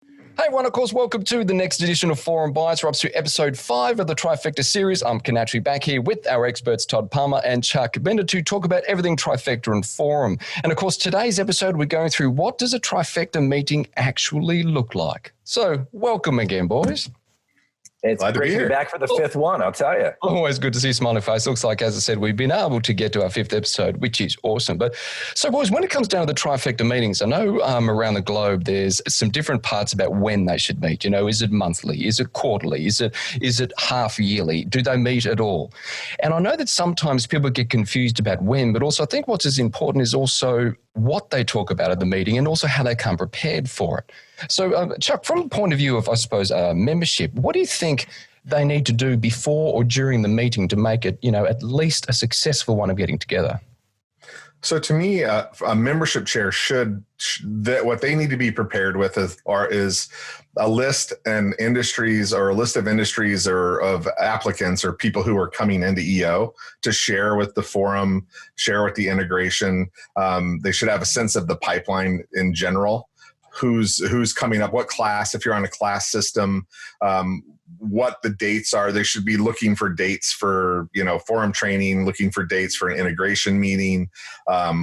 Hey everyone, of course, welcome to the next edition of Forum Bites. We're up to episode 5 of the Trifecta Series. I'm Kanatri back here with our experts Todd Palmer and Chuck Bender to talk about everything Trifecta and Forum. And of course, today's episode, we're going through what does a Trifecta meeting actually look like? So welcome again, boys. It's great to be back for the fifth one, I'll tell you. Always good to see a smiling face. Looks like, as I said, we've been able to get to our 5th episode, which is awesome. But so, boys, when it comes down to the Trifecta meetings, I know around the globe there's some different parts about when they should meet. You know, is it monthly? Is it quarterly? Is it half yearly? Do they meet at all? And I know that sometimes people get confused about when, but also I think what's as important is also what they talk about at the meeting and also how they come prepared for it. So, Chuck, from the point of view of, I suppose, membership, what do you think they need to do before or during the meeting to make it, you know, at least a successful one of getting together? So to me, a membership chair what they need to be prepared with is a list and industries or a list of industries or of applicants or people who are coming into EO to share with the forum, share with the integration. They should have a sense of the pipeline in general. Who's coming up, what class, if you're on a class system, what the dates are. They should be looking for dates for, forum training, looking for dates for an integration meeting,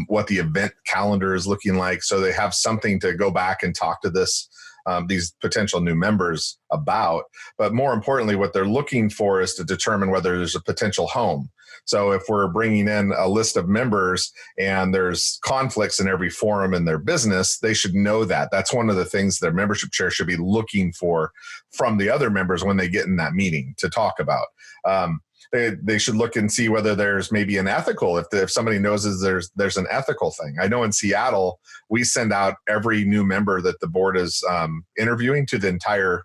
what the event calendar is looking like. So they have something to go back and talk to these potential new members about. But more importantly, what they're looking for is to determine whether there's a potential home. So if we're bringing in a list of members and there's conflicts in every forum in their business, they should know that. That's one of the things their membership chair should be looking for from the other members when they get in that meeting to talk about. They should look and see whether there's maybe an ethical, if somebody knows there's an ethical thing. I know in Seattle, we send out every new member that the board is interviewing to the entire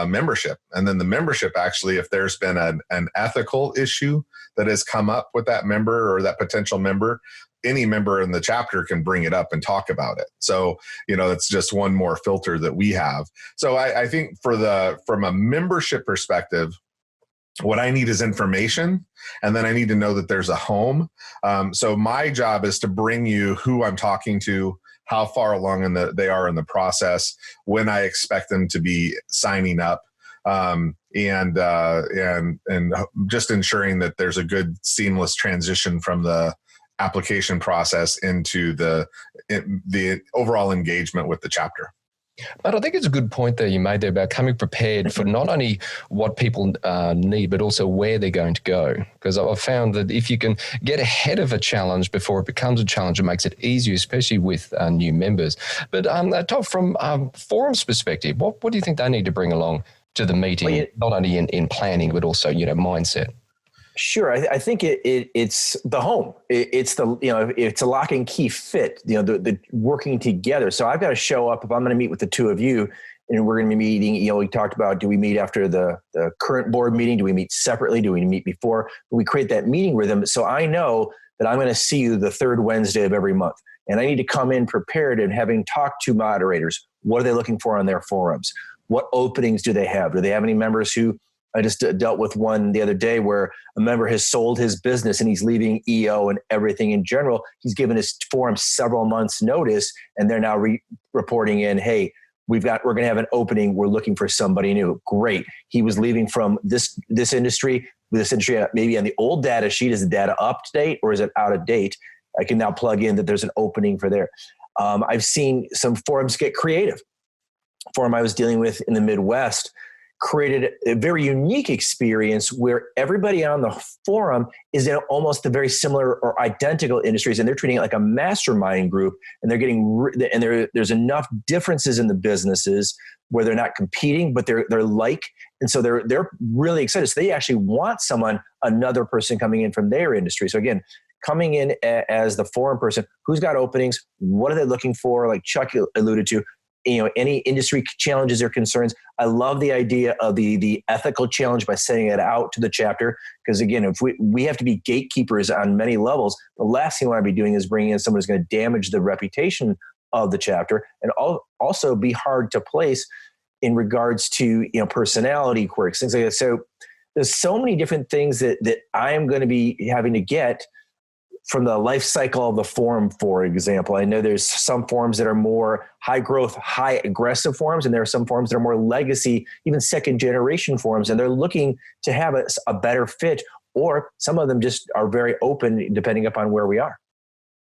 membership. And then the membership actually, if there's been an ethical issue that has come up with that member or that potential member, any member in the chapter can bring it up and talk about it. So, it's just one more filter that we have. So I think from a membership perspective, what I need is information, and then I need to know that there's a home. So my job is to bring you who I'm talking to, how far along they are in the process, when I expect them to be signing up, and just ensuring that there's a good seamless transition from the application process into the overall engagement with the chapter. But I think it's a good point there you made there about coming prepared for not only what people need, but also where they're going to go. Because I've found that if you can get ahead of a challenge before it becomes a challenge, it makes it easier, especially with new members. But Todd, from Forum's perspective, what do you think they need to bring along to the meeting, not only in planning, but also, mindset? Sure. I think it's the home. It's it's a lock and key fit, the working together. So I've got to show up if I'm going to meet with the two of you and we're going to be meeting, we talked about, do we meet after the current board meeting? Do we meet separately? Do we meet before? We create that meeting rhythm. So I know that I'm going to see you the third Wednesday of every month. And I need to come in prepared and having talked to moderators. What are they looking for on their forums? What openings do they have? Do they have any members who, I just dealt with one the other day where a member has sold his business and he's leaving EO and everything in general. He's given his forum several months notice and they're now reporting in, hey, we're going to have an opening. We're looking for somebody new. Great. He was leaving from this industry. With this industry, maybe on the old data sheet, is the data up to date or is it out of date? I can now plug in that there's an opening for there. I've seen some forums get creative. Forum I was dealing with in the Midwest created a very unique experience where everybody on the forum is in almost the very similar or identical industries, and they're treating it like a mastermind group, and they're getting there's enough differences in the businesses where they're not competing, but they're like, and so they're really excited. So they actually want another person coming in from their industry. So again, coming in as the forum person, who's got openings, what are they looking for? Like Chuck alluded to, any industry challenges or concerns. I love the idea of the ethical challenge by sending it out to the chapter. Because again, if we have to be gatekeepers on many levels, the last thing we want to be doing is bringing in someone who's going to damage the reputation of the chapter and also be hard to place in regards to, personality quirks, things like that. So there's so many different things that I am going to be having to get from the life cycle of the forum, for example. I know there's some forums that are more high growth, high aggressive forums, and there are some forums that are more legacy, even second generation forums, and they're looking to have a better fit, or some of them just are very open depending upon where we are.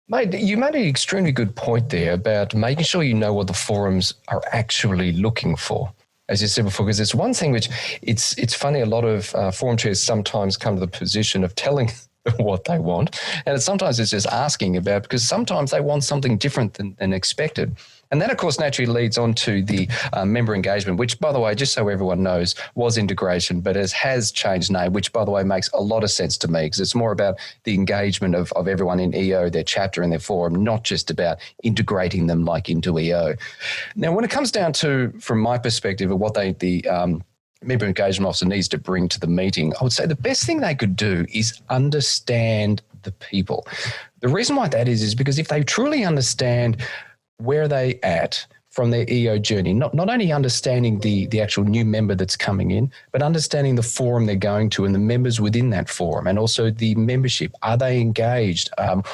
Mate, you made an extremely good point there about making sure you know what the forums are actually looking for. As you said before, because it's one thing which it's funny, a lot of forum chairs sometimes come to the position of telling what they want. And sometimes it's just asking about, because sometimes they want something different than expected. And that, of course, naturally leads on to the member engagement, which, by the way, just so everyone knows, was integration, but has changed name, which, by the way, makes a lot of sense to me, because it's more about the engagement of everyone in EO, their chapter and their forum, not just about integrating them like into EO. Now, when it comes down to, from my perspective, of what the member engagement officer needs to bring to the meeting, I would say the best thing they could do is understand the people. The reason why that is because if they truly understand where they at from their EO journey, not only understanding the actual new member that's coming in, but understanding the forum they're going to and the members within that forum, and also the membership. Are they engaged?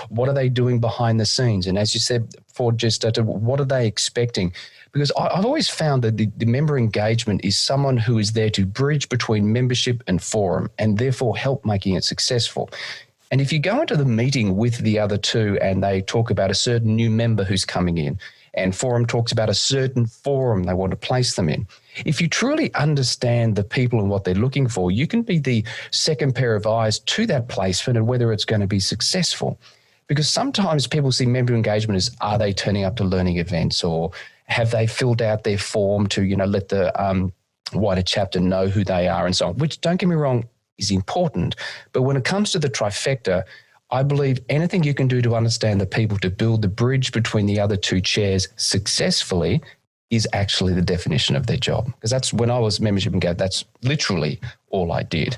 What are they doing behind the scenes? And as you said, Ford, just what are they expecting? Because I've always found that the member engagement is someone who is there to bridge between membership and forum, and therefore help making it successful. And if you go into the meeting with the other two and they talk about a certain new member who's coming in, and forum talks about a certain forum they want to place them in, if you truly understand the people and what they're looking for, you can be the second pair of eyes to that placement and whether it's going to be successful. Because sometimes people see member engagement as, are they turning up to learning events, or have they filled out their form to, let the wider chapter know who they are and so on, which, don't get me wrong, is important. But when it comes to the trifecta, I believe anything you can do to understand the people, to build the bridge between the other two chairs successfully, is actually the definition of their job. Because that's when I was membership engaged, that's literally all I did.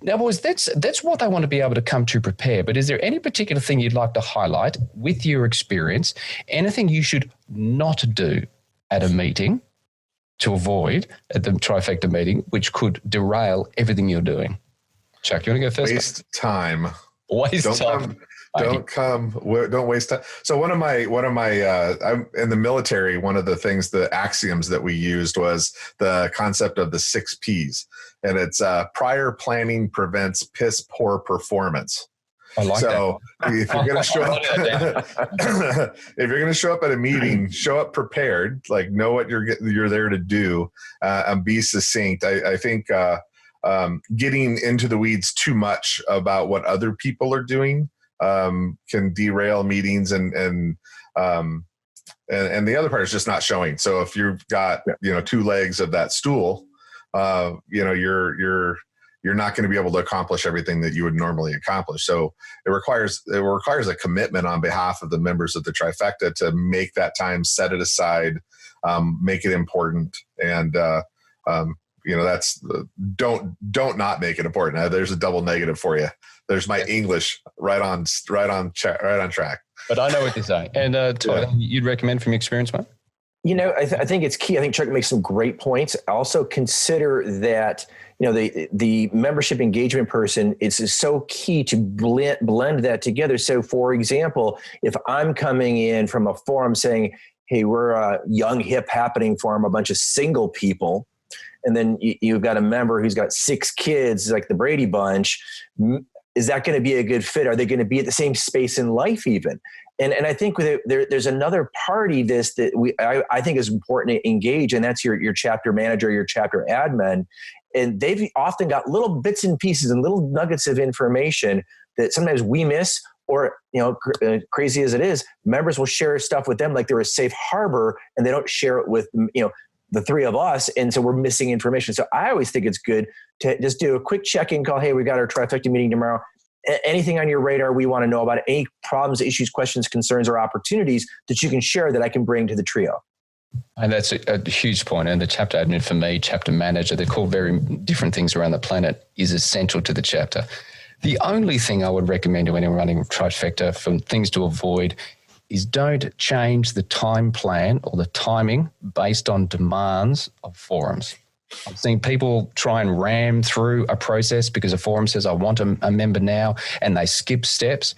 Now, boys, that's what I want to be able to come to prepare. But is there any particular thing you'd like to highlight with your experience, anything you should not do at a meeting to avoid at the trifecta meeting, which could derail everything you're doing? Chuck, you want to go first? Waste time. Waste time. Don't waste time. So one of my, I'm in the military. One of the things, the axioms that we used was the concept of the 6 Ps, and it's prior planning prevents piss poor performance. I like so that. If you're going to show up, if you're going to show up at a meeting, show up prepared, like know what you're there to do, and be succinct. I think getting into the weeds too much about what other people are doing can derail meetings, and the other part is just not showing. So if you've got 2 legs of that stool, you're not going to be able to accomplish everything that you would normally accomplish. So it requires a commitment on behalf of the members of the trifecta to make that time, set it aside, make it important, and that's don't not make it important. There's a double negative for you. There's my English right on track. But I know what you're saying. And Todd, you'd recommend from your experience, mate? I think it's key. I think Chuck makes some great points. Also consider that, the membership engagement person, it's so key to blend that together. So for example, if I'm coming in from a forum saying, hey, we're a young, hip, happening forum, a bunch of single people, and then you've got a member who's got 6 kids, like the Brady Bunch, is that going to be a good fit? Are they going to be at the same space in life even? And I think there's another party that I think is important to engage, and that's your chapter manager, your chapter admin. And they've often got little bits and pieces and little nuggets of information that sometimes we miss, or, crazy as it is, members will share stuff with them like they're a safe harbor, and they don't share it with, the 3 of us. And so we're missing information. So I always think it's good to just do a quick check-in call. Hey, we got our trifecta meeting tomorrow. Anything on your radar we want to know about, any problems, issues, questions, concerns, or opportunities that you can share that I can bring to the trio. And that's a huge point. And the chapter admin, for me, chapter manager, they're called very different things around the planet, is essential to the chapter. The only thing I would recommend to anyone running trifecta, from things to avoid, is don't change the time plan or the timing based on demands of forums. I've seen people try and ram through a process because a forum says, I want a member now, and they skip steps.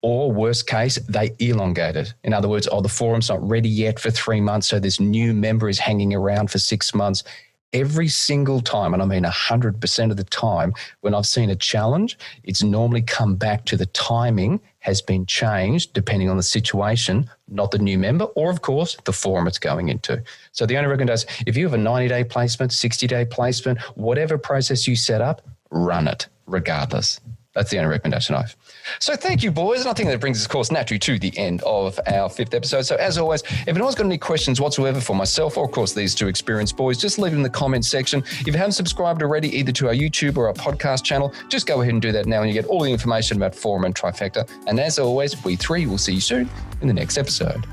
Or worst case, they elongate it. In other words, the forum's not ready yet for 3 months, so this new member is hanging around for 6 months. Every single time, and I mean 100% of the time, when I've seen a challenge, it's normally come back to the timing has been changed depending on the situation, not the new member, or of course, the forum it's going into. So the only recommendation is if you have a 90-day placement, 60-day placement, whatever process you set up, run it regardless. That's the only recommendation I have. So thank you, boys. And I think that brings us, of course, naturally to the end of our 5th episode. So as always, if anyone's got any questions whatsoever for myself or, of course, these two experienced boys, just leave it in the comments section. If you haven't subscribed already, either to our YouTube or our podcast channel, just go ahead and do that now and you get all the information about Forum and Trifecta. And as always, we three will see you soon in the next episode.